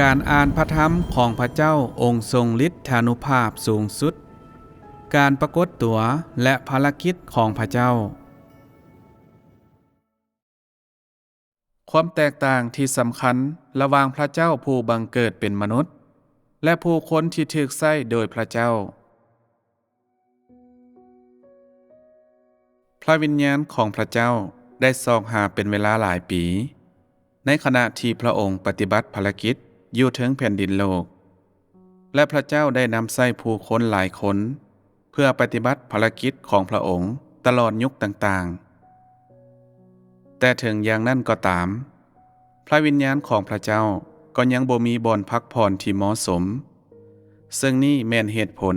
การอ่านพระธรรมของพระเจ้าองค์ทรงฤทธานุภาพสูงสุดการปรากฏตัวและภารกิจของพระเจ้าความแตกต่างที่สำคัญระหว่างพระเจ้าผู้บังเกิดเป็นมนุษย์และผู้คนที่ถูกใช้โดยพระเจ้าพระวิญญาณของพระเจ้าได้ซอกหาเป็นเวลาหลายปีในขณะที่พระองค์ปฏิบัติภารกิจอยู่ถึงแผ่นดินโลกและพระเจ้าได้นำใช้ผู้คนหลายคนเพื่อปฏิบัติภารกิจของพระองค์ตลอดยุคต่างๆแต่ถึงอย่างนั้นก็ตามพระวิญญาณของพระเจ้าก็ยังบ่มีบ่อนพักผ่อนที่เหมาะสมซึ่งนี่แม่นเหตุผล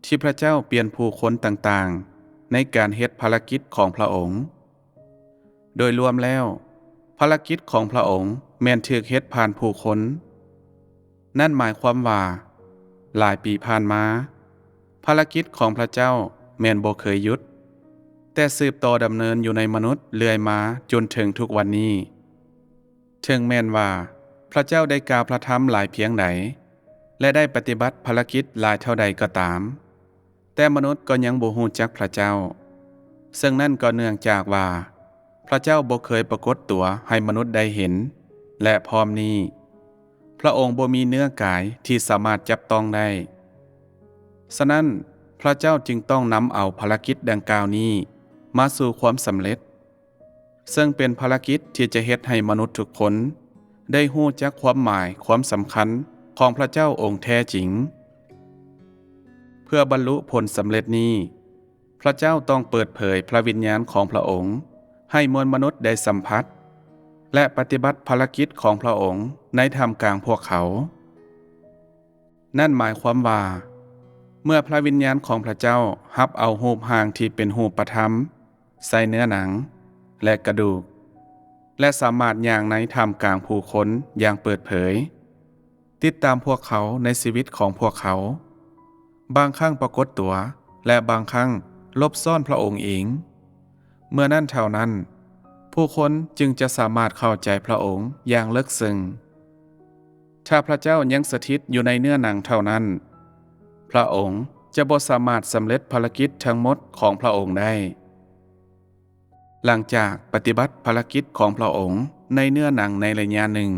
ที่พระเจ้าเปลี่ยนผู้คนต่างๆในการเฮ็ดภารกิจของพระองค์โดยรวมแล้วภารกิจของพระองค์แม่นถูกเฮ็ดผ่านผู้คนนั่นหมายความว่าหลายปีผ่านมาภารกิจของพระเจ้าแม่นบ่เคยหยุดแต่สืบต่อดำเนินอยู่ในมนุษย์เรื่อยมาจนถึงทุกวันนี้ถึงแม้นว่าพระเจ้าได้กล่าวพระธรรมหลายเพียงใดและได้ปฏิบัติภารกิจหลายเท่าใดก็ตามแต่มนุษย์ก็ยังบ่รู้จักพระเจ้าซึ่งนั่นก็เนื่องจากว่าพระเจ้าบ่เคยปรากฏตัวให้มนุษย์ได้เห็นและพร้อมนี้พระองค์บ่มีเนื้อกายที่สามารถจับต้องได้ฉะนั้นพระเจ้าจึงต้องนำเอาภารกิจดังกล่าวนี้มาสู่ความสำเร็จซึ่งเป็นภารกิจที่จะเฮ็ดให้มนุษย์ทุกคนได้รู้จักความหมายความสำคัญของพระเจ้าองค์แท้จริงเพื่อบรรลุผลสำเร็จนี้พระเจ้าต้องเปิดเผยพระวิญญาณของพระองค์ให้มวลมนุษย์ได้สัมผัสและปฏิบัติภารกิจของพระองค์ในท่ามกลางพวกเขานั่นหมายความว่าเมื่อพระวิญญาณของพระเจ้ารับเอารูปร่างที่เป็นรูปธรรมใส่เนื้อหนังและกระดูกและสามารถย่างในท่ามกลางผู้คนอย่างเปิดเผยติดตามพวกเขาในชีวิตของพวกเขาบางครั้งปรากฏตัวและบางครั้งลบซ่อนพระองค์เองเมื่อนั้นเท่านั้นผู้คนจึงจะสามารถเข้าใจพระองค์อย่างลึกซึ้งถ้าพระเจ้ายังสถิตอยู่ในเนื้อหนังเท่านั้นพระองค์จะบ่สามารถสำเร็จภารกิจทั้งหมดของพระองค์ได้หลังจากปฏิบัติภารกิจของพระองค์ในเนื้อหนังในระยะหนึ่ง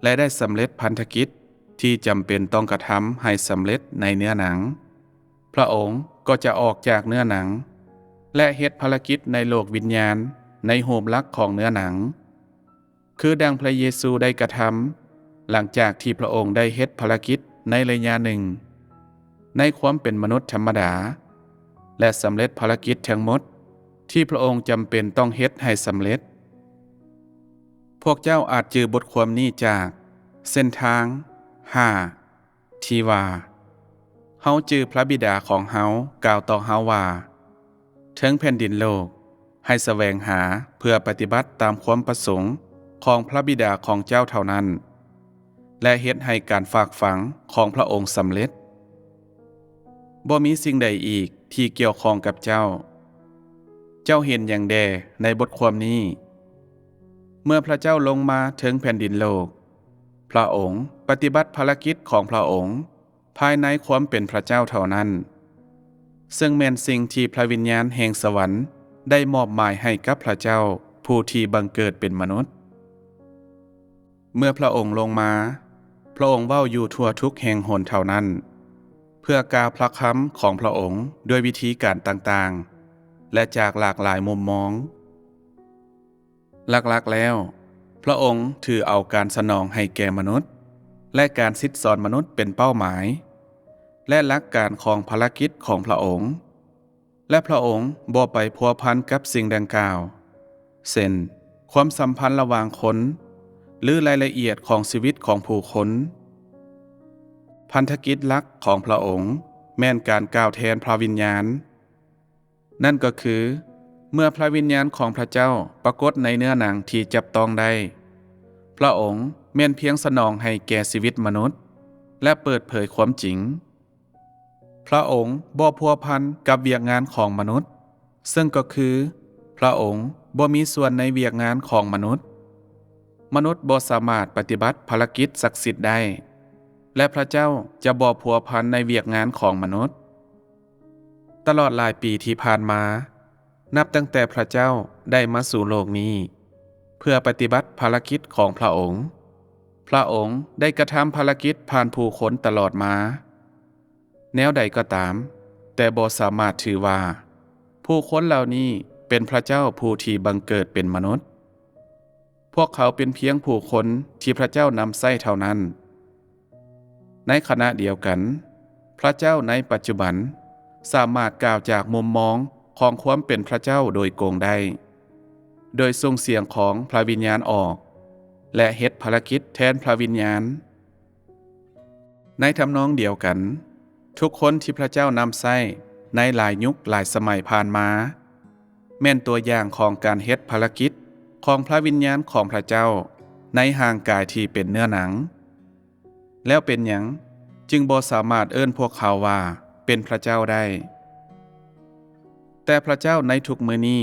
และได้สำเร็จพันธกิจที่จำเป็นต้องกระทำให้สำเร็จในเนื้อหนังพระองค์ก็จะออกจากเนื้อหนังและเฮ็ดภารกิจในโลกวิญญาณในรูปลักษณ์ของเนื้อหนังคือดังพระเยซูได้กระทำหลังจากที่พระองค์ได้เฮ็ดภารกิจในระยะหนึ่งในความเป็นมนุษย์ธรรมดาและสำเร็จภารกิจทั้งหมดที่พระองค์จำเป็นต้องเฮ็ดให้สำเร็จพวกเจ้าอาจจือบทความนี้จากเส้นทาง5ที่ว่าเฮาจือพระบิดาของเฮากล่าวต่อเฮาว่าถึงแผ่นดินโลกให้แสวงหาเพื่อปฏิบัติตามความประสงค์ของพระบิดาของเจ้าเท่านั้นและเฮ็ดให้การฝากฝังของพระองค์สำเร็จบ่มีสิ่งใดอีกที่เกี่ยวข้องกับเจ้าเห็นอย่างแดในบทความนี้เมื่อพระเจ้าลงมาถึงแผ่นดินโลกพระองค์ปฏิบัติภารกิจของพระองค์ภายในความเป็นพระเจ้าเท่านั้นซึ่งแม่นสิ่งที่พระวิญญาณแห่งสวรรค์ได้มอบหมายให้กับพระเจ้าผู้ที่บังเกิดเป็นมนุษย์เมื่อพระองค์ลงมาพระองค์เว้าอยู่ทั่วทุกแห่งหนเท่านั้นเพื่อกล่าวพระคำของพระองค์ด้วยวิธีการต่างๆและจากหลากหลายมุมมองหลักๆแล้วพระองค์ถือเอาการสนองให้แก่มนุษย์และการซิดสอนมนุษย์เป็นเป้าหมายและหลักการของภารกิจของพระองค์และพระองค์บ่ไปพัวพันกับสิ่งดังกล่าวเช่นความสัมพันธ์ระหว่างคนหรือรายละเอียดของชีวิตของผู้คนพันธกิจหลักของพระองค์แม่นการกล่าวแทนพระวิญญาณนั่นก็คือเมื่อพระวิญญาณของพระเจ้าปรากฏในเนื้อหนังที่จับต้องได้พระองค์แม่นเพียงสนองให้แก่ชีวิตมนุษย์และเปิดเผยความจริงพระองค์บ่พัวพันกับเวียกงานของมนุษย์ซึ่งก็คือพระองค์บ่มีส่วนในเวียกงานของมนุษย์ มนุษย์บ่สามารถปฏิบัติภารกิจศักดิ์สิทธิ์ได้และพระเจ้าจะบ่พัวพันในเวียกงานของมนุษย์ตลอดหลายปีที่ผ่านมานับตั้งแต่พระเจ้าได้มาสู่โลกนี้เพื่อปฏิบัติภารกิจของพระองค์ได้กระทำภารกิจผ่านผู้คนตลอดมาแนวใดก็ตามแต่บ่สามารถถือว่าผู้คนเหล่านี้เป็นพระเจ้าผู้ที่บังเกิดเป็นมนุษย์พวกเขาเป็นเพียงผู้คนที่พระเจ้านำใช้เท่านั้นในขณะเดียวกันพระเจ้าในปัจจุบันสามารถกล่าวจากมุมมองของความเป็นพระเจ้าโดยโกงได้โดยส่งเสียงของพระวิญญาณออกและเฮ็ดภารกิจแทนพระวิญญาณในทำนองเดียวกันทุกคนที่พระเจ้านำใช้ในหลายยุคหลายสมัยผ่านมาแม่นตัวอย่างของการเฮ็ดภารกิจของพระวิญญาณของพระเจ้าในห่างกายที่เป็นเนื้อหนังแล้วเป็นหยังจึงบ่สามารถเอิ้นพวกเขาว่าเป็นพระเจ้าได้แต่พระเจ้าในทุกมื้อนี้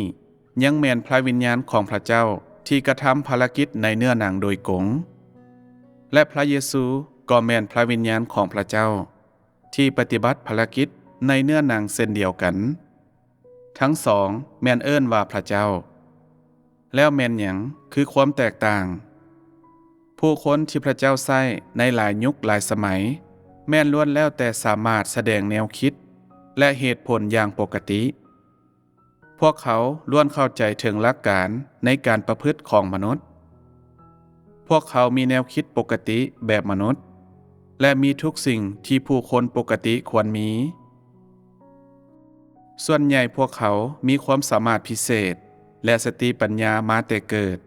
ยังแม่นพระวิญญาณของพระเจ้าที่กระทำภารกิจในเนื้อหนังโดยกงและพระเยซูก็แม่นพระวิญญาณของพระเจ้าที่ปฏิบัติภารกิจในเนื้อหนังเช่นเดียวกันทั้งสองแม่นเอิ้นว่าพระเจ้าแล้วแม่นหยังคือความแตกต่างผู้คนที่พระเจ้าใช้ในหลายยุคหลายสมัยแม่นล้วนแล้วแต่สามารถแสดงแนวคิดและเหตุผลอย่างปกติพวกเขาล้วนเข้าใจถึงหลักการในการประพฤติของมนุษย์พวกเขามีแนวคิดปกติแบบมนุษย์และมีทุกสิ่งที่ผู้คนปกติควรมีส่วนใหญ่พวกเขามีความสามารถพิเศษและสติปัญญามาแต่เกิด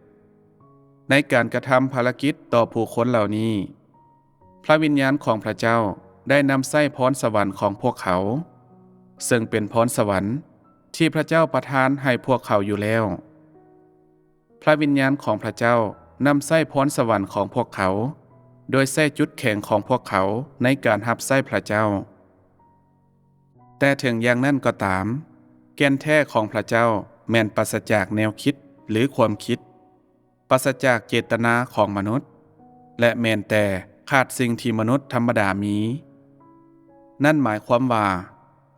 ในการกระทำภารกิจต่อผู้คนเหล่านี้พระวิญญาณของพระเจ้าได้นำไส้พรสวรรค์ของพวกเขาซึ่งเป็นพรสวรรค์ที่พระเจ้าประทานให้พวกเขาอยู่แล้วพระวิญญาณของพระเจ้านำไส้พรสวรรค์ของพวกเขาโดยไส้จุดแข็งของพวกเขาในการรับไส้พระเจ้าแต่ถึงอย่างนั้นก็ตามแก่นแท้ของพระเจ้าแม่นปราศจากแนวคิดหรือความคิดปราศจากเจตนาของมนุษย์และแม่นแต่ขาดสิ่งที่มนุษย์ธรรมดามีนั่นหมายความว่า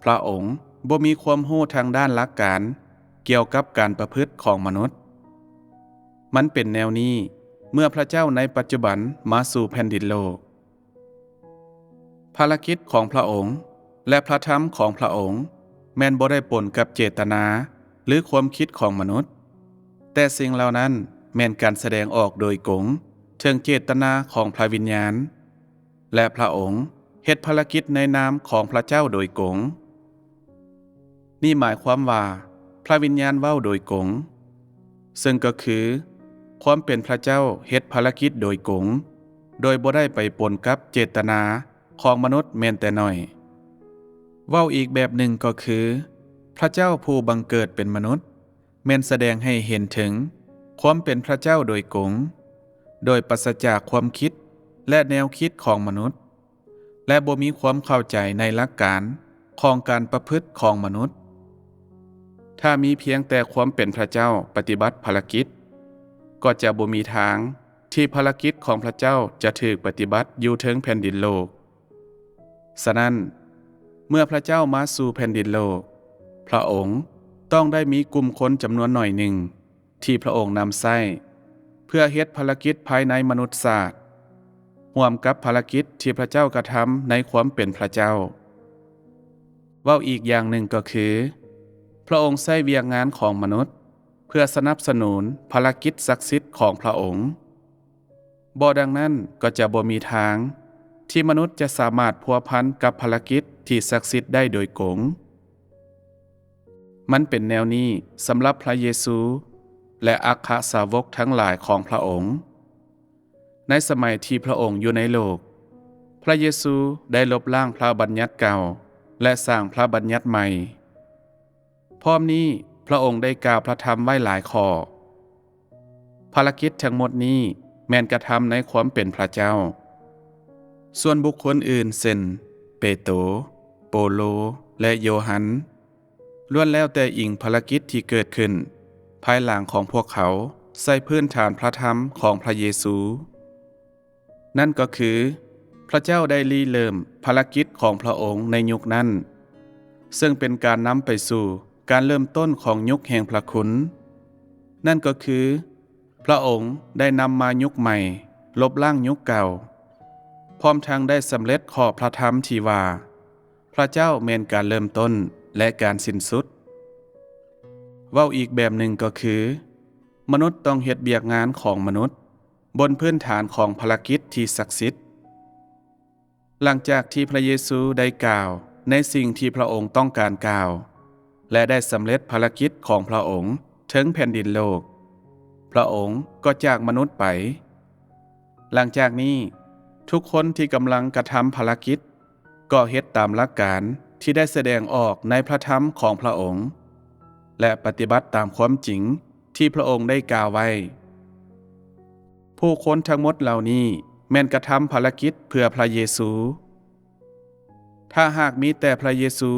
พระองค์บ่มีความรู้ทางด้านหลักการเกี่ยวกับการประพฤติของมนุษย์มันเป็นแนวนี้เมื่อพระเจ้าในปัจจุบันมาสู่แผ่นดินโลกภารกิจของพระองค์และพระธรรมของพระองค์แม้นบ่ได้ปนกับเจตนาหรือความคิดของมนุษย์แต่สิ่งเหล่านั้นแม่นการแสดงออกโดยกงถึงเจตนาของพระวิญญาณและพระองค์เฮ็ดภารกิจในนามของพระเจ้าโดยกงนี่หมายความว่าพระวิญญาณเว้าโดยกงซึ่งก็คือความเป็นพระเจ้าเฮ็ดภารกิจโดยกงโดยบ่ได้ไปปนกับเจตนาของมนุษย์แม้นแต่น้อยเว้าอีกแบบหนึ่งก็คือพระเจ้าผู้บังเกิดเป็นมนุษย์แม้นแสดงให้เห็นถึงความเป็นพระเจ้าโดยกงโดยปราศจากความคิดและแนวคิดของมนุษย์และบ่มีความเข้าใจในหลักการของการประพฤติของมนุษย์ถ้ามีเพียงแต่ความเป็นพระเจ้าปฏิบัติภารกิจก็จะบ่มีทางที่ภารกิจของพระเจ้าจะถูกปฏิบัติอยู่เทิงแผ่นดินโลกฉะนั้นเมื่อพระเจ้ามาสู่แผ่นดินโลกพระองค์ต้องได้มีกลุ่มคนจำนวนหน่อยหนึ่งที่พระองค์นำใช้เพื่อเฮ็ดภารกิจภายในมนุษยชาติร่วมกับภารกิจที่พระเจ้ากระทำในความเป็นพระเจ้าเว้าอีกอย่างหนึ่งก็คือพระองค์ใช้เวียกงานของมนุษย์เพื่อสนับสนุนภารกิจศักดิ์สิทธิ์ของพระองค์บ่ดังนั้นก็จะบ่มีทางที่มนุษย์จะสามารถพัวพันกับภารกิจที่ศักดิ์สิทธิ์ได้โดยกงมันเป็นแนวนี้สำหรับพระเยซูและอัครสาวกทั้งหลายของพระองค์ในสมัยที่พระองค์อยู่ในโลกพระเยซูได้ลบล้างพระบัญญัติเก่าและสร้างพระบัญญัติใหม่พร้อมนี้พระองค์ได้กล่าวพระธรรมไว้หลายข้อภารกิจทั้งหมดนี้แม่นกระทำในความเป็นพระเจ้าส่วนบุคคลอื่นเช่นเปโตรโปโลและโยฮันล้วนแล้วแต่อิงภารกิจที่เกิดขึ้นภายหลังของพวกเขา ใส่พื้นฐานพระธรรมของพระเยซูนั่นก็คือพระเจ้าได้ริเริ่มภารกิจของพระองค์ในยุคนั้นซึ่งเป็นการนำไปสู่การเริ่มต้นของยุคแห่งพระคุณนั่นก็คือพระองค์ได้นำมายุคใหม่ลบล้างยุคเก่าพร้อมทั้งได้สำเร็จข้อพระธรรมที่ว่าพระเจ้าแม่นการเริ่มต้นและการสิ้นสุดเว้าอีกแบบหนึ่งก็คือมนุษย์ต้องเฮ็ดเบียกงานของมนุษย์บนพื้นฐานของภารกิจที่ศักดิ์สิทธิ์หลังจากที่พระเยซูได้กล่าวในสิ่งที่พระองค์ต้องการกล่าวและได้สำเร็จภารกิจของพระองค์ถึงแผ่นดินโลกพระองค์ก็จากมนุษย์ไปหลังจากนี้ทุกคนที่กำลังกระทำภารกิจก็เฮ็ดตามหลักการที่ได้แสดงออกในพระธรรมของพระองค์และปฏิบัติตามความจริงที่พระองค์ได้กล่าวไว้ผู้คนทั้งหมดเหล่านี้แม่นกระทำภารกิจเพื่อพระเยซูถ้าหากมีแต่พระเยซู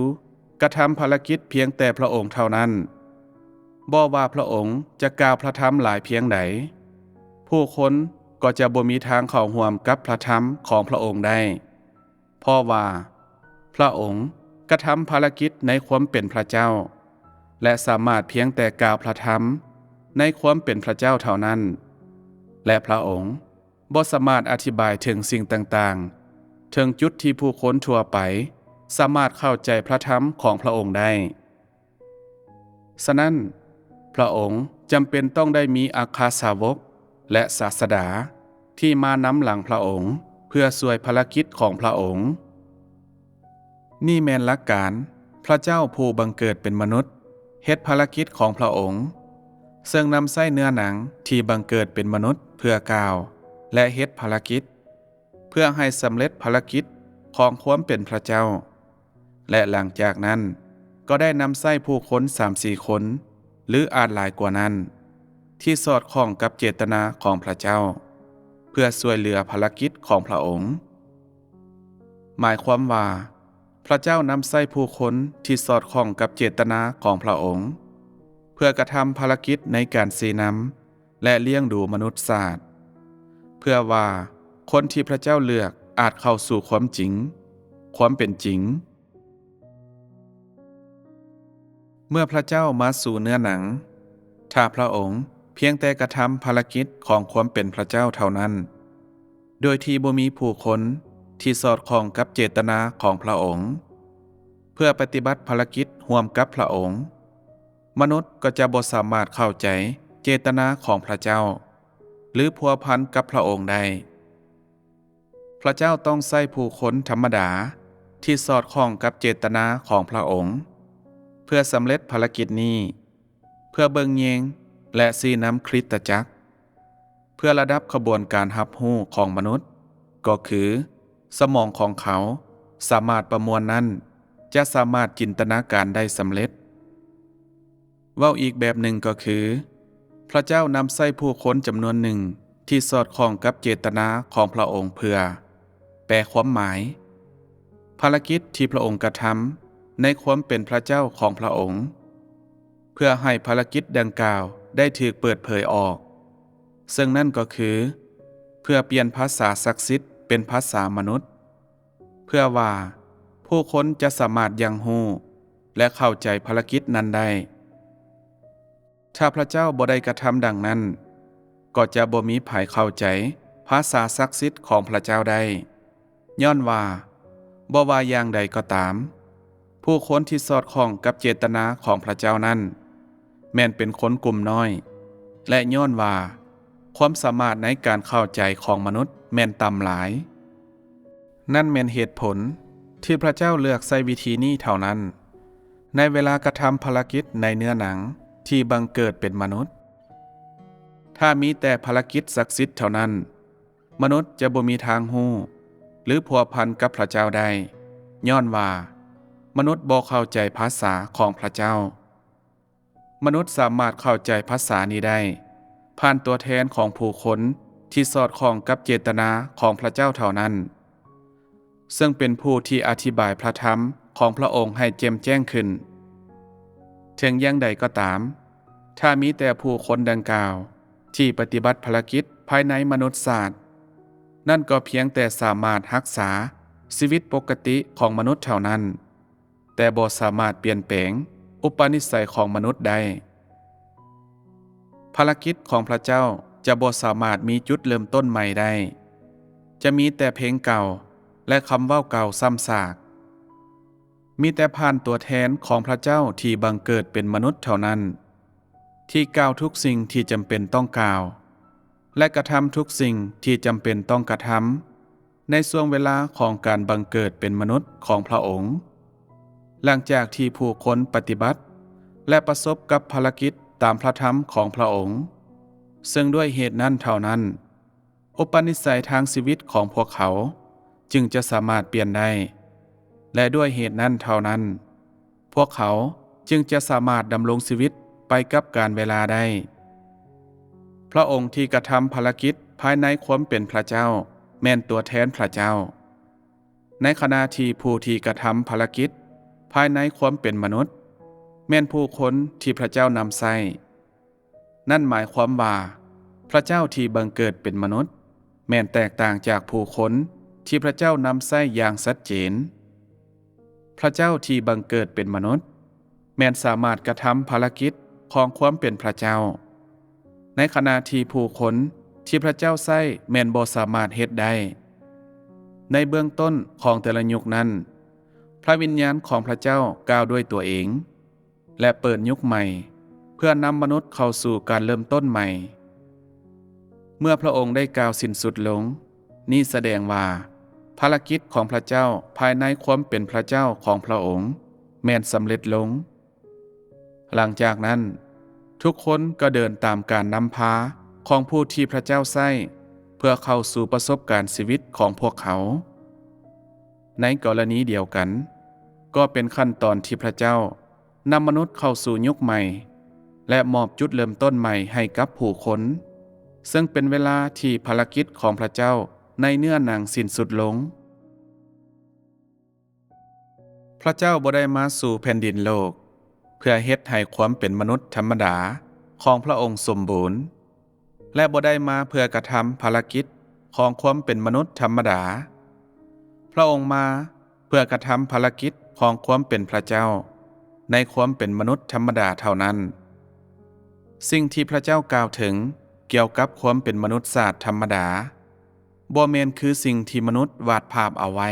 กระทำภารกิจเพียงแต่พระองค์เท่านั้นบ่ว่าพระองค์จะกล่าวพระธรรมหลายเพียงใดผู้คนก็จะบ่มีทางเข้าร่วมกับพระธรรมของพระองค์ได้เพราะว่าพระองค์กระทำภารกิจในความเป็นพระเจ้าและสามารถเพียงแต่กล่าวพระธรรมในความเป็นพระเจ้าเท่านั้นและพระองค์บ่สามารถอธิบายถึงสิ่งต่างๆถึงจุดที่ผู้คนทั่วไปสามารถเข้าใจพระธรรมของพระองค์ได้ฉะนั้นพระองค์จำเป็นต้องได้มีอัครสาวกและศาสดาที่มานำหลังพระองค์เพื่อช่วยภารกิจของพระองค์นี่แม่นหลักการพระเจ้าผู้บังเกิดเป็นมนุษย์เฮ็ดภารกิจของพระองค์ซึ่งนำไส้เนื้อหนังที่บังเกิดเป็นมนุษย์เพื่อกล่าวและเฮ็ดภารกิจเพื่อให้สำเร็จภารกิจของความเป็นพระเจ้าและหลังจากนั้นก็ได้นำไส้ผู้คน 3-4 คนหรืออาจหลายกว่านั้นที่สอดคล้องกับเจตนาของพระเจ้าเพื่อช่วยเหลือภารกิจของพระองค์หมายความว่าพระเจ้านำไส้ผู้คนที่สอดคล้องกับเจตนาของพระองค์เพื่อกระทำภารกิจในการสีน้ำและเลี้ยงดูมนุษย์ศาสตร์เพื่อว่าคนที่พระเจ้าเลือกอาจเข้าสู่ความจริงความเป็นจริงเมื่อพระเจ้ามาสู่เนื้อหนังถ้าพระองค์เพียงแต่กระทำภารกิจของความเป็นพระเจ้าเท่านั้นโดยที่บ่มีผู้คนที่สอดคล้องกับเจตนาของพระองค์เพื่อปฏิบัติภารกิจร่วมกับพระองค์มนุษย์ก็จะบ่สามารถเข้าใจเจตนาของพระเจ้าหรือพัวพันกับพระองค์ได้พระเจ้าต้องใช้ผู้คนธรรมดาที่สอดคล้องกับเจตนาของพระองค์เพื่อสำเร็จภารกิจนี้เพื่อเบิ่งแยงและสีน้ำคริสตจักรเพื่อระดับขบวนการรับรู้ของมนุษย์ก็คือสมองของเขาสามารถประมวลนั้นจะสามารถจินตนาการได้สำเร็จเว้าอีกแบบหนึ่งก็คือพระเจ้านำไส้ผู้คนจำนวนหนึ่งที่สอดคล้องกับเจตนาของพระองค์เพื่อแปลความหมายภารกิจที่พระองค์กระทำในความเป็นพระเจ้าของพระองค์เพื่อให้ภารกิจดังกล่าวได้ถูกเปิดเผยออกซึ่งนั่นก็คือเพื่อเปลี่ยนภาษาศักดิ์สิทธิ์เป็นภาษามนุษย์เพื่อว่าผู้คนจะสามารถยังรู้และเข้าใจภารกิจนั้นได้ถ้าพระเจ้าบ่ได้กระทำดังนั้นก็จะบ่มีไผเข้าใจภาษาศักดิ์สิทธิ์ของพระเจ้าได้ย้อนว่าบ่ว่าอย่างใดก็ตามผู้คนที่สอดคล้องกับเจตนาของพระเจ้านั้นแม้นเป็นคนกลุ่มน้อยและย้อนว่าความสามารถในการเข้าใจของมนุษย์แม่นต่ำหลายนั่นแม่นเหตุผลที่พระเจ้าเลือกใช้วิธีนี้เท่านั้นในเวลากระทำภารกิจในเนื้อหนังที่บังเกิดเป็นมนุษย์ถ้ามีแต่ภารกิจศักดิ์สิทธิ์เท่านั้นมนุษย์จะบ่มีทางรู้หรือพัวพันกับพระเจ้าได้ย้อนว่ามนุษย์บ่เข้าใจภาษาของพระเจ้ามนุษย์สามารถเข้าใจภาษานี้ได้ผ่านตัวแทนของผู้คนที่สอดคล้องกับเจตนาของพระเจ้าเท่านั้นซึ่งเป็นผู้ที่อธิบายพระธรรมของพระองค์ให้แจ่มแจ้งขึ้นถึงอย่างใดก็ตามถ้ามีแต่ผู้คนดังกล่าว ที่ปฏิบัติภารกิจภายในมนุษยศาสตร์นั่นก็เพียงแต่สามารถรักษาชีวิตปกติของมนุษย์เท่านั้นแต่บ่สามารถเปลี่ยนแปลงอุปนิสัยของมนุษย์ได้ภารกิจของพระเจ้าจะบ่สามารถมีจุดเริ่มต้นใหม่ได้จะมีแต่เพลงเก่าและคำเว้าเก่าซ้ำซากมีแต่ผ่านตัวแทนของพระเจ้าที่บังเกิดเป็นมนุษย์เท่านั้นที่กล่าวทุกสิ่งที่จำเป็นต้องกล่าวและกระทำทุกสิ่งที่จำเป็นต้องกระทำในช่วงเวลาของการบังเกิดเป็นมนุษย์ของพระองค์หลังจากที่ผู้คนปฏิบัติและประสบกับภารกิจตามพระธรรมของพระองค์ซึ่งด้วยเหตุนั้นเท่านั้นอุปนิสัยทางชีวิตของพวกเขาจึงจะสามารถเปลี่ยนได้และด้วยเหตุนั้นเท่านั้นพวกเขาจึงจะสามารถดำรงชีวิตไปกับกาลเวลาได้พระองค์ที่กระทำภารกิจภายในความเป็นพระเจ้าแม่นตัวแทนพระเจ้าในขณะที่ผู้ที่กระทำภารกิจภายในความเป็นมนุษย์แม่นผู้คนที่พระเจ้านำใช้นั่นหมายความว่าพระเจ้าที่บังเกิดเป็นมนุษย์แม่นแตกต่างจากผู้คนที่พระเจ้านำใช้อย่างชัดเจนพระเจ้าที่บังเกิดเป็นมนุษย์แม่นสามารถกระทำภารกิจของความเป็นพระเจ้าในขณะที่ผู้คนที่พระเจ้าใช้แม่นบ่สามารถเฮ็ดได้ในเบื้องต้นของแต่ละยุคนั้นพระวิญญาณของพระเจ้ากล่าวด้วยตัวเองและเปิดยุคใหม่เพื่อนำมนุษย์เข้าสู่การเริ่มต้นใหม่เมื่อพระองค์ได้กล่าวสิ้นสุดลงนี่แสดงว่าภารกิจของพระเจ้าภายในความเป็นพระเจ้าของพระองค์แม่นสำเร็จลงหลังจากนั้นทุกคนก็เดินตามการนำพาของผู้ที่พระเจ้าใช้เพื่อเข้าสู่ประสบการณ์ชีวิตของพวกเขาในกรณีเดียวกันก็เป็นขั้นตอนที่พระเจ้านำมนุษย์เข้าสู่ยุคใหม่และมอบจุดเริ่มต้นใหม่ให้กับผู้คนซึ่งเป็นเวลาที่ภารกิจของพระเจ้าในเนื้อหนังสิ้นสุดลงพระเจ้าบ่ได้มาสู่แผ่นดินโลกเพื่อเฮ็ดให้ความเป็นมนุษย์ธรรมดาของพระองค์สมบูรณ์และบ่ได้มาเพื่อกระทำภารกิจของความเป็นมนุษย์ธรรมดาพระองค์มาเพื่อกระทำภารกิจของความเป็นพระเจ้าในความเป็นมนุษย์ธรรมดาเท่านั้นสิ่งที่พระเจ้ากล่าวถึงเกี่ยวกับความเป็นมนุษย์ศาสตร์ธรรมดาบ่แม่นคือสิ่งที่มนุษย์วาดภาพเอาไว้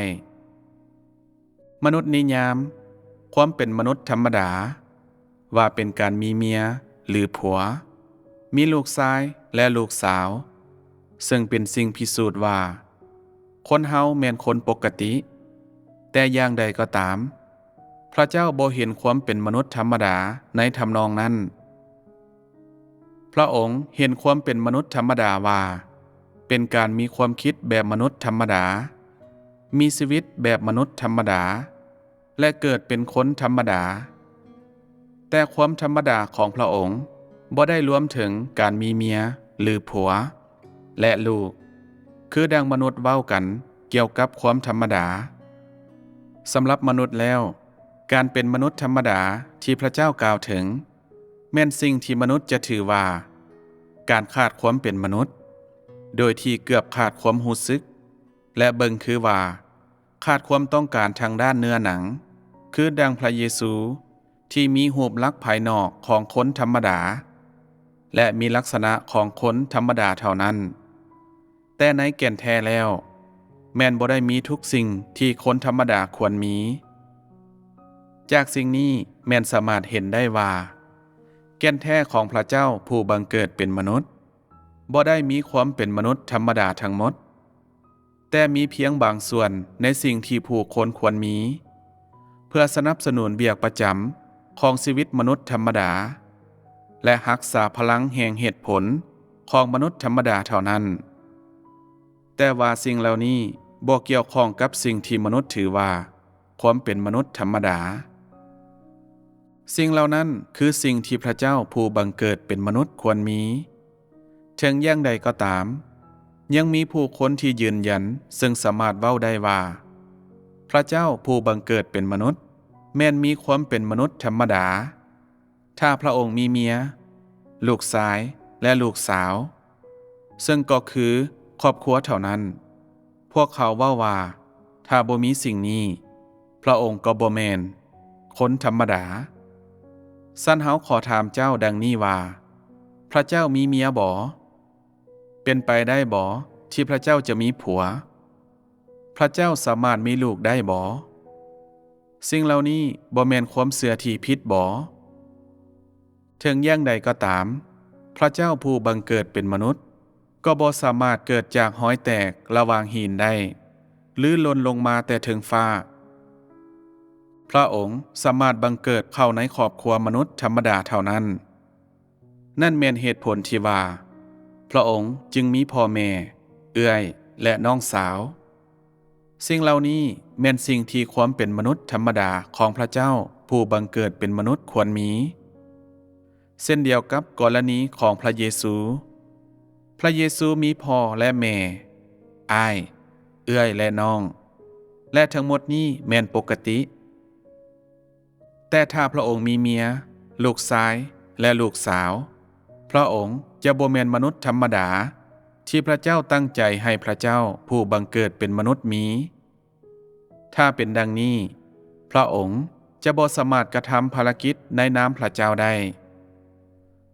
มนุษย์นิยามความเป็นมนุษย์ธรรมดาว่าเป็นการมีเมียหรือผัวมีลูกชายและลูกสาวซึ่งเป็นสิ่งพิสูจน์ว่าคนเฮาแม่นคนปกติแต่อย่างใดก็ตามพระเจ้าบ่เห็นความเป็นมนุษย์ธรรมดาในทำนองนั้นพระองค์เห็นความเป็นมนุษย์ธรรมดาว่าเป็นการมีความคิดแบบมนุษย์ธรรมดามีชีวิตแบบมนุษย์ธรรมดาและเกิดเป็นคนธรรมดาแต่ความธรรมดาของพระองค์บ่ได้รวมถึงการมีเมียหรือผัวและลูกคือดังมนุษย์เว้ากันเกี่ยวกับความธรรมดาสำหรับมนุษย์แล้วการเป็นมนุษย์ธรรมดาที่พระเจ้ากล่าวถึงแม่นสิ่งที่มนุษย์จะถือว่าการขาดความเป็นมนุษย์โดยที่เกือบขาดความรู้สึกและเบิ่งคือว่าขาดความต้องการทางด้านเนื้อหนังคือดังพระเยซูที่มีรูปลักษณ์ภายนอกของคนธรรมดาและมีลักษณะของคนธรรมดาเท่านั้นแต่ในแก่นแท้แล้วแม่นบ่ได้มีทุกสิ่งที่คนธรรมดาควรมีจากสิ่งนี้แม่นสามารถเห็นได้ว่าแก่นแท้ของพระเจ้าผู้บังเกิดเป็นมนุษย์บ่ได้มีความเป็นมนุษย์ธรรมดาทั้งหมดแต่มีเพียงบางส่วนในสิ่งที่ผู้คนควรมีเพื่อสนับสนุนเบียกประจำของชีวิตมนุษย์ธรรมดาและรักษาพลังแห่งเหตุผลของมนุษย์ธรรมดาเท่านั้นแต่ว่าสิ่งเหล่านี้บ่เกี่ยวข้องกับสิ่งที่มนุษย์ถือว่าความเป็นมนุษย์ธรรมดาสิ่งเหล่านั้นคือสิ่งที่พระเจ้าผู้บังเกิดเป็นมนุษย์ควรมีถึงอย่างใดก็ตามยังมีผู้คนที่ยืนยันซึ่งสามารถเว้าได้ว่าพระเจ้าผู้บังเกิดเป็นมนุษย์แม้นมีความเป็นมนุษย์ธรรมดาถ้าพระองค์มีเมียลูกชาย และลูกสาวซึ่งก็คือครอบครัวเท่านั้นพวกเขาว่าถ้าบ่มีสิ่งนี้พระองค์ก็บ่แม่นคนธรรมดาสั้นเฮาขอถามเจ้าดังนี้ว่าพระเจ้ามีเมียบ่เป็นไปได้บ่ที่พระเจ้าจะมีผัวพระเจ้าสามารถมีลูกได้บ่สิ่งเหล่านี้บ่แม่นความเชื่อที่ผิดบ่ถึงอย่างใดก็ตามพระเจ้าผู้บังเกิดเป็นมนุษย์ก็บ่สามารถเกิดจากหอยแตกระหว่างหินได้หรือหล่นลงมาแต่ถึงฟ้าพระองค์สามารถบังเกิดเข้าในครอบครัวมนุษย์ธรรมดาเท่านั้นนั่นแม่นเหตุผลที่ว่าพระองค์จึงมีพ่อแม่เอื้อยและน้องสาวสิ่งเหล่านี้แม่นสิ่งที่ความเป็นมนุษย์ธรรมดาของพระเจ้าผู้บังเกิดเป็นมนุษย์ควรมีเช่นเดียวกับกรณีของพระเยซูพระเยซูมีพ่อและแม่อ้ายเอื้อยและน้องและทั้งหมดนี้แม่นปกติแต่ถ้าพระองค์มีเมียลูกชายและลูกสาวพระองค์จะบ่แม่นมนุษย์ธรรมดาที่พระเจ้าตั้งใจให้พระเจ้าผู้บังเกิดเป็นมนุษย์มีถ้าเป็นดังนี้พระองค์จะบ่สามารถกระทำภารกิจในนามพระเจ้าได้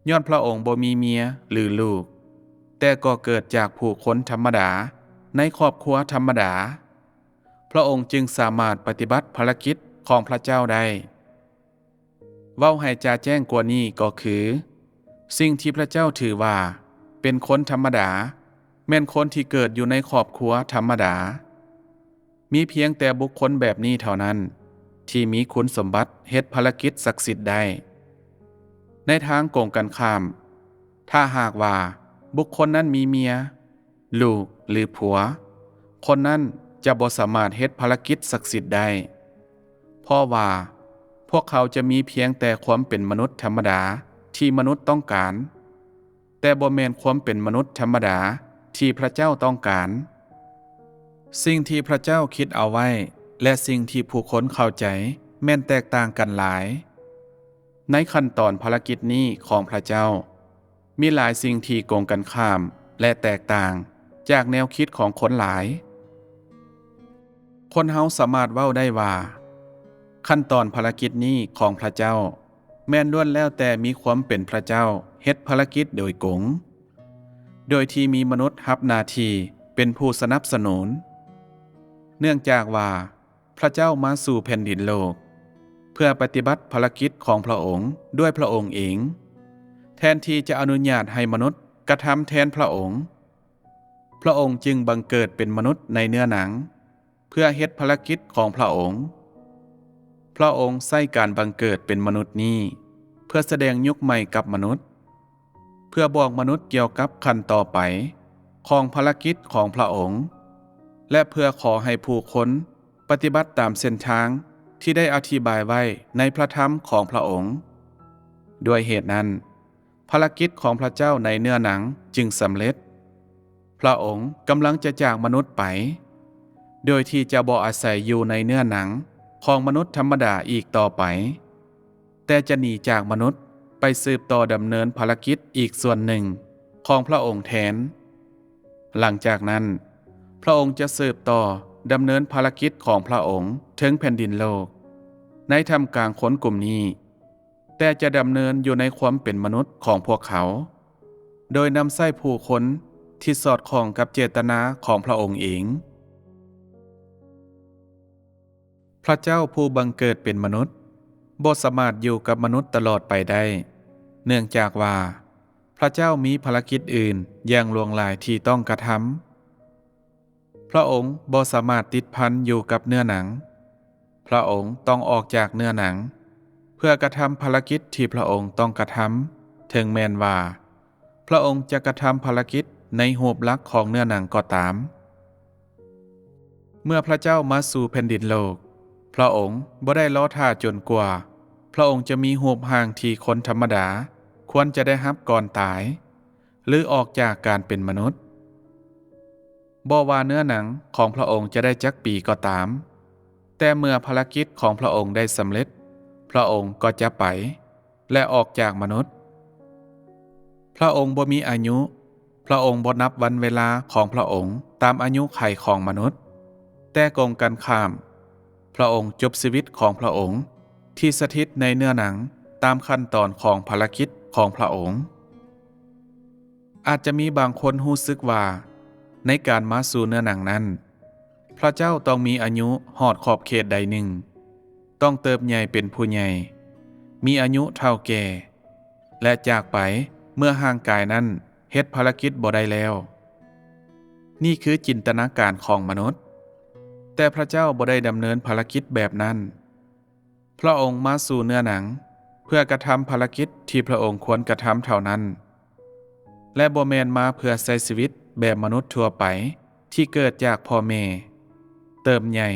ย้อนพระองค์บ่มีเมียหรือลูกแต่ก็เกิดจากผู้คนธรรมดาในครอบครัวธรรมดาพระองค์จึงสามารถปฏิบัติภารกิจของพระเจ้าได้เว้าให้จ่าแจ้งกว่านี้ก็คือสิ่งที่พระเจ้าถือว่าเป็นคนธรรมดาแม่นคนที่เกิดอยู่ในครอบครัวธรรมดามีเพียงแต่บุคคลแบบนี้เท่านั้นที่มีคุณสมบัติเฮ็ดภารกิจศักดิ์สิทธิ์ได้ในทางกงกันข้ามถ้าหากว่าบุคคลนั้นมีเมียลูกหรือผัวคนนั้นจะบ่สามารถเฮ็ดภารกิจศักดิ์สิทธิ์ได้เพราะว่าพวกเขาจะมีเพียงแต่ความเป็นมนุษย์ธรรมดาที่มนุษย์ต้องการแต่บ่แม่นความเป็นมนุษย์ธรรมดาที่พระเจ้าต้องการสิ่งที่พระเจ้าคิดเอาไว้และสิ่งที่ผู้คนเข้าใจแม่นแตกต่างกันหลายในขั้นตอนภารกิจนี้ของพระเจ้ามีหลายสิ่งที่โกงกันข้ามและแตกต่างจากแนวคิดของคนหลายคนเฮาสามารถเว้าได้ว่าขั้นตอนภารกิจนี้ของพระเจ้าแม่นล้วนแล้วแต่มีความเป็นพระเจ้าเฮ็ดภารกิจโดยกงโดยที่มีมนุษย์รับหน้าที่เป็นผู้สนับสนุนเนื่องจากว่าพระเจ้ามาสู่แผ่นดินโลกเพื่อปฏิบัติภารกิจของพระองค์ด้วยพระองค์เองแทนที่จะอนุญาตให้มนุษย์กระทำแทนพระองค์พระองค์จึงบังเกิดเป็นมนุษย์ในเนื้อหนังเพื่อเฮ็ดภารกิจของพระองค์พระองค์ใช้การบังเกิดเป็นมนุษย์นี้เพื่อแสดงยุคใหม่กับมนุษย์เพื่อบอกมนุษย์เกี่ยวกับขั้นต่อไปของภารกิจของพระองค์และเพื่อขอให้ผู้คนปฏิบัติตามเส้นทางที่ได้อธิบายไว้ในพระธรรมของพระองค์ด้วยเหตุนั้นภารกิจของพระเจ้าในเนื้อหนังจึงสำเร็จพระองค์กำลังจะจากมนุษย์ไปโดยที่จะบ่อาศัยอยู่ในเนื้อหนังของมนุษย์ธรรมดาอีกต่อไปแต่จะหนีจากมนุษย์ไปสืบต่อดำเนินภารกิจอีกส่วนหนึ่งของพระองค์แทนหลังจากนั้นพระองค์จะสืบต่อดำเนินภารกิจของพระองค์ถึงแผ่นดินโลกในท่ามกลางคนกลุ่มนี้แต่จะดำเนินอยู่ในความเป็นมนุษย์ของพวกเขาโดยนำใส้ผู้คนที่สอดคล้องกับเจตนาของพระองค์เองพระเจ้าผู้บังเกิดเป็นมนุษย์บ่สามารถอยู่กับมนุษย์ตลอดไปได้เนื่องจากว่าพระเจ้ามีภารกิจอื่นอย่างหลวงหลายที่ต้องกระทำพระองค์บ่สามารถติดพันอยู่กับเนื้อหนังพระองค์ต้องออกจากเนื้อหนังเพื่อกระทำภารกิจที่พระองค์ต้องกระทำถึงแม้นว่าพระองค์จะกระทำภารกิจในรูปลักษณ์ของเนื้อหนังก็ตามเมื่อพระเจ้ามาสู่แผ่นดินโลกพระองค์บ่ได้รอท่าจนกว่าพระองค์จะมีรูปร่างที่คนธรรมดาควรจะได้รับก่อนตายหรือออกจากการเป็นมนุษย์บ่ว่าเนื้อหนังของพระองค์จะได้จักปีก็ตามแต่เมื่อภารกิจของพระองค์ได้สำเร็จพระองค์ก็จะไปและออกจากมนุษย์พ พระองค์บ่มีอายุพระองค์บ่นับวันเวลาของพระองค์ตามอายุไขของมนุษย์แต่กงกันข้ามพระองค์จบชีวิตของพระองค์ที่สถิตในเนื้อหนังตามขั้นตอนของภารกิจของพระองค์อาจจะมีบางคนรู้สึกว่าในการมาสู่เนื้อหนังนั้นพระเจ้าต้องมีอายุหอดขอบเขตใดหนึ่งต้องเติบใหญ่เป็นผู้ใหญ่มีอายุเท่าแก่และจากไปเมื่อห่างกายนั้นเฮ็ดภารกิจบ่ได้แล้วนี่คือจินตนาการของมนุษย์แต่พระเจ้าบ่ได้ดำเนินภารกิจแบบนั้นพระองค์มาสู่เนื้อหนังเพื่อกระทำภารกิจที่พระองค์ควรกระทำเท่านั้นและบ่แม่นมาเพื่อใช้ชีวิตแบบมนุษย์ทั่วไปที่เกิดจากพ่อแม่เติบใหญ่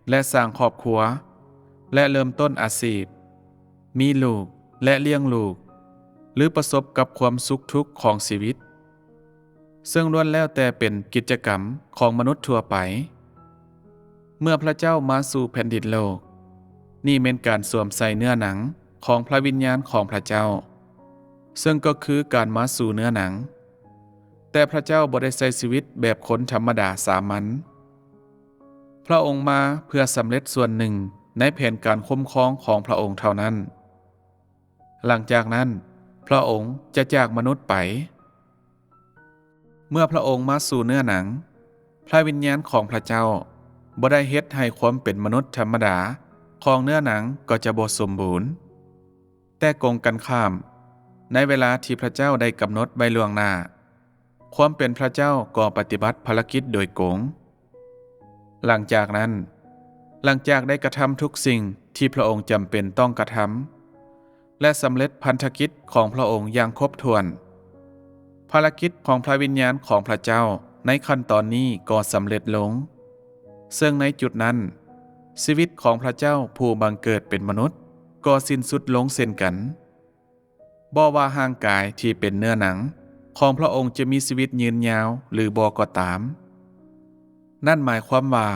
และสร้างครอบครัวและเริ่มต้นอาชีพมีลูกและเลี้ยงลูกหรือประสบกับความสุขทุกข์ของชีวิตซึ่งล้วนแล้วแต่เป็นกิจกรรมของมนุษย์ทั่วไปเมื่อพระเจ้ามาสู่แผ่นดินโลกนี่เป็นการสวมใส่เนื้อหนังของพระวิญญาณของพระเจ้าซึ่งก็คือการมาสู่เนื้อหนังแต่พระเจ้าบ่ได้ใช้ชีวิตแบบคนธรรมดาสามัญพระองค์มาเพื่อสำเร็จส่วนหนึ่งในแผนการคุ้มครองของพระองค์เท่านั้นหลังจากนั้นพระองค์จะจากมนุษย์ไปเมื่อพระองค์มาสู่เนื้อหนังพระวิญญาณของพระเจ้าบ่ได้เฮ็ดให้ความเป็นมนุษย์ธรรมดาของเนื้อหนังก็จะบ่สมบูรณ์แต่กงกันข้ามในเวลาที่พระเจ้าได้กำหนดไว้ล่วงหน้าความเป็นพระเจ้าก็ปฏิบัติภารกิจโดยกงหลังจากได้กระทำทุกสิ่งที่พระองค์จำเป็นต้องกระทำและสำเร็จพันธกิจของพระองค์อย่างครบถ้วนภารกิจของพระวิญญาณของพระเจ้าในขั้นตอนนี้ก็สำเร็จลงซึ่งในจุดนั้นชีวิตของพระเจ้าผู้บังเกิดเป็นมนุษย์ก็สิ้นสุดลงเช่นกันบ่ว่าร่างกายที่เป็นเนื้อหนังของพระองค์จะมีชีวิตยืนยาวหรือบ่ก็ตามนั่นหมายความว่า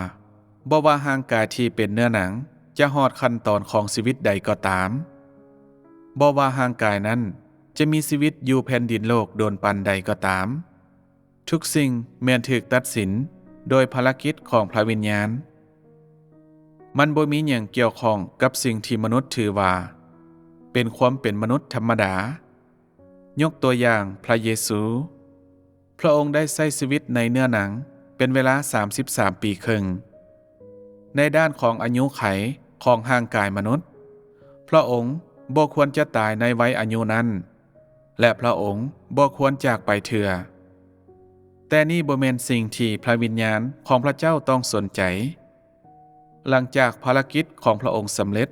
บ่ว่าร่างกายที่เป็นเนื้อหนังจะฮอดขั้นตอนของชีวิตใดก็ตามบ่ว่าร่างกายนั้นจะมีชีวิตอยู่แผ่นดินโลกโดนปันใดก็ตามทุกสิ่งแม้นถูกตัดสินโดยภารกิจของพระวิญญาณมันบ่มีหยังเกี่ยวข้องกับสิ่งที่มนุษย์ถือว่าเป็นความเป็นมนุษย์ธรรมดายกตัวอย่างพระเยซูพระองค์ได้ใช้ชีวิตในเนื้อหนังเป็นเวลา33 ปีครึ่งในด้านของอายุไขของร่างกายมนุษย์พระองค์บ่ควรจะตายในวัยอายุนั้นและพระองค์บ่ควรจากไปเถื่อแต่นี่บ่แม่นสิ่งที่พระวิญญาณของพระเจ้าต้องสนใจหลังจากภารกิจของพระองค์สำเร็จ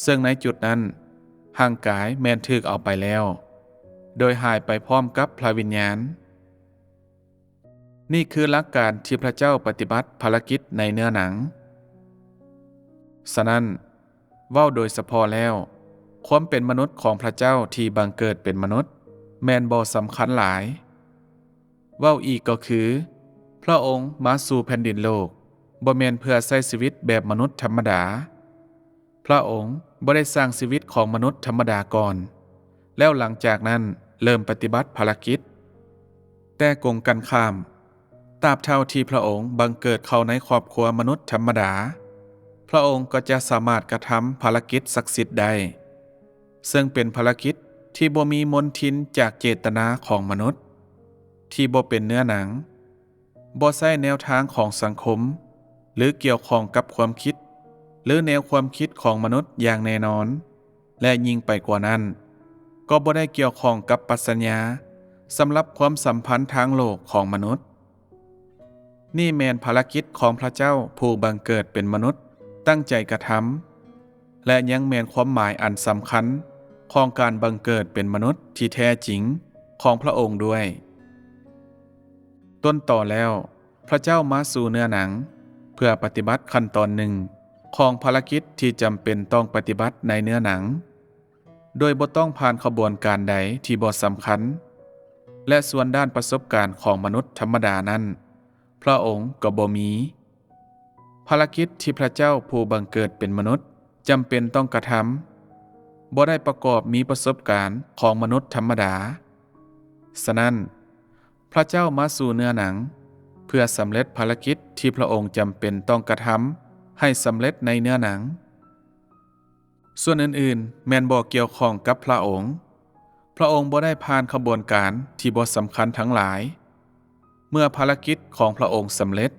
ซึ่งในจุดนั้นร่างกายแม่นถูกเอาไปแล้วโดยหายไปพร้อมกับพระวิญญาณนี่คือหลักการที่พระเจ้าปฏิบัติภารกิจในเนื้อหนังฉะนั้นเว้าโดยเฉพาะแล้วความเป็นมนุษย์ของพระเจ้าที่บังเกิดเป็นมนุษย์แม่นบ่สำคัญหลายเว้าอีกก็คือพระองค์มาสู่แผ่นดินโลกบ่แม่นเพื่อใช้ชีวิตแบบมนุษย์ธรรมดาพระองค์บ่ได้สร้างชีวิตของมนุษย์ธรรมดาก่อนแล้วหลังจากนั้นเริ่มปฏิบัติภารกิจแต่กงกันข้ามตราบเท่าที่พระองค์บังเกิดเข้าในครอบครัวมนุษย์ธรรมดาพระองค์ก็จะสามารถกระทำภารกิจศักดิ์สิทธิ์ได้ซึ่งเป็นภารกิจที่บ่มีมนทินจากเจตนาของมนุษย์ที่บ่เป็นเนื้อหนังบ่ใช้แนวทางของสังคมหรือเกี่ยวข้องกับความคิดหรือแนวความคิดของมนุษย์อย่างแน่นอนและยิ่งไปกว่านั้นก็บ่ได้เกี่ยวข้องกับปรัชญาสำหรับความสัมพันธ์ทางโลกของมนุษย์นี่แม่นภารกิจของพระเจ้าผู้บังเกิดเป็นมนุษย์ตั้งใจกระทำและยังแม่นความหมายอันสำคัญของการบังเกิดเป็นมนุษย์ที่แท้จริงของพระองค์ด้วยต้นต่อแล้วพระเจ้ามาสู่เนื้อหนังเพื่อปฏิบัติขั้นตอนหนึ่งของภารกิจที่จำเป็นต้องปฏิบัติในเนื้อหนังโดยบ่ต้องผ่านขบวนการใดที่บ่สำคัญและส่วนด้านประสบการณ์ของมนุษย์ธรรมดานั้นพระองค์ก็บ่มีภารกิจที่พระเจ้าผู้บังเกิดเป็นมนุษย์จำเป็นต้องกระทำบ่ได้ประกอบมีประสบการณ์ของมนุษย์ธรรมดา ฉะนั้นพระเจ้ามาสู่เนื้อหนังเพื่อสำเร็จภารกิจที่พระองค์จำเป็นต้องกระทำให้สำเร็จในเนื้อหนังส่วนอื่นๆแม่นบ่เกี่ยวข้องกับพระองค์บ่ได้ผ่านขบวนการที่บ่สำคัญทั้งหลายเมื่อภารกิจของพระองค์สำเร็จ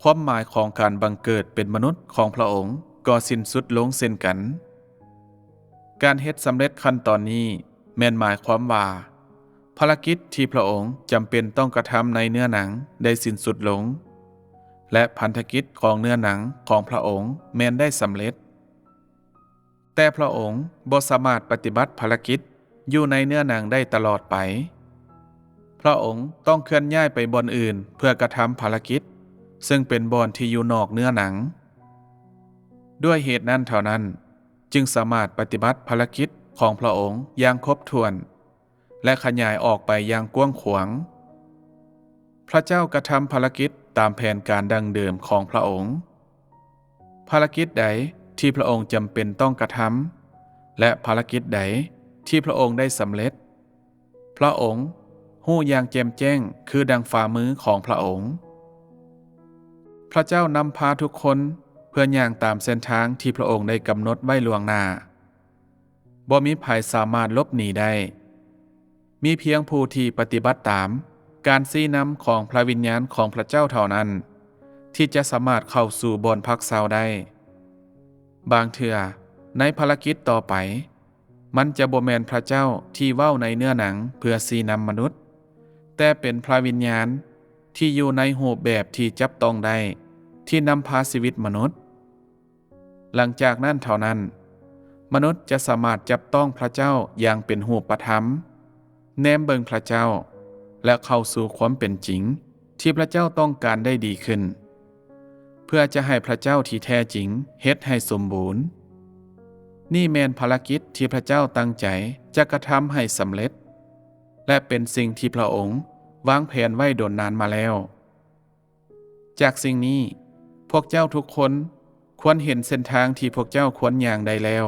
ความหมายของการบังเกิดเป็นมนุษย์ของพระองค์ก็สิ้นสุดลงเช่นกันการเฮ็ดสำเร็จขั้นตอนนี้แม่นหมายความว่าภารกิจที่พระองค์จำเป็นต้องกระทำในเนื้อหนังได้สิ้นสุดลงและพันธกิจของเนื้อหนังของพระองค์แม่นได้สำเร็จแต่พระองค์บ่สามารถปฏิบัติภารกิจอยู่ในเนื้อหนังได้ตลอดไปพระองค์ต้องเคลื่อนย้ายไปบ่อนอื่นเพื่อกระทำภารกิจซึ่งเป็นบ่อนที่อยู่นอกเนื้อหนังด้วยเหตุนั้นเท่านั้นจึงสามารถปฏิบัติภารกิจของพระองค์อย่างครบถ้วนและขยายออกไปอย่างกว้างขวางพระเจ้ากระทำภารกิจตามแผนการดั้งเดิมของพระองค์ภารกิจใดที่พระองค์จำเป็นต้องกระทำและภารกิจใดที่พระองค์ได้สำเร็จพระองค์ฮู้อย่างแจ่มแจ้งคือดังฝ่ามือของพระองค์พระเจ้านำพาทุกคนเพื่อย่างตามเส้นทางที่พระองค์ได้กำหนดไว้ล่วงหน้าบ่มีภัยสามารถลบหนีได้มีเพียงผู้ที่ปฏิบัติตามการชี้นำของพระวิญญาณของพระเจ้าเท่านั้นที่จะสามารถเข้าสู่บ่อนพักเศร้าได้บางเทื่อในภารกิจต่อไปมันจะบ่แม่นพระเจ้าที่เว้าในเนื้อหนังเพื่อชี้นำมนุษย์แต่เป็นพระวิญญาณที่อยู่ในรูปแบบที่จับต้องได้ที่นำพาชีวิตมนุษย์หลังจากนั้นเท่านั้นมนุษย์จะสามารถจับต้องพระเจ้าอย่างเป็นรูปธรรมแนมเบิ่งพระเจ้าและเข้าสู่ความเป็นจริงที่พระเจ้าต้องการได้ดีขึ้นเพื่อจะให้พระเจ้าที่แท้จริงเฮ็ดให้สมบูรณ์นี่แม่นภารกิจที่พระเจ้าตั้งใจจะกระทำให้สำเร็จและเป็นสิ่งที่พระองค์วางแผนไว้โดนนานมาแล้วจากสิ่งนี้พวกเจ้าทุกคนควรเห็นเส้นทางที่พวกเจ้าควรย่างได้แล้ว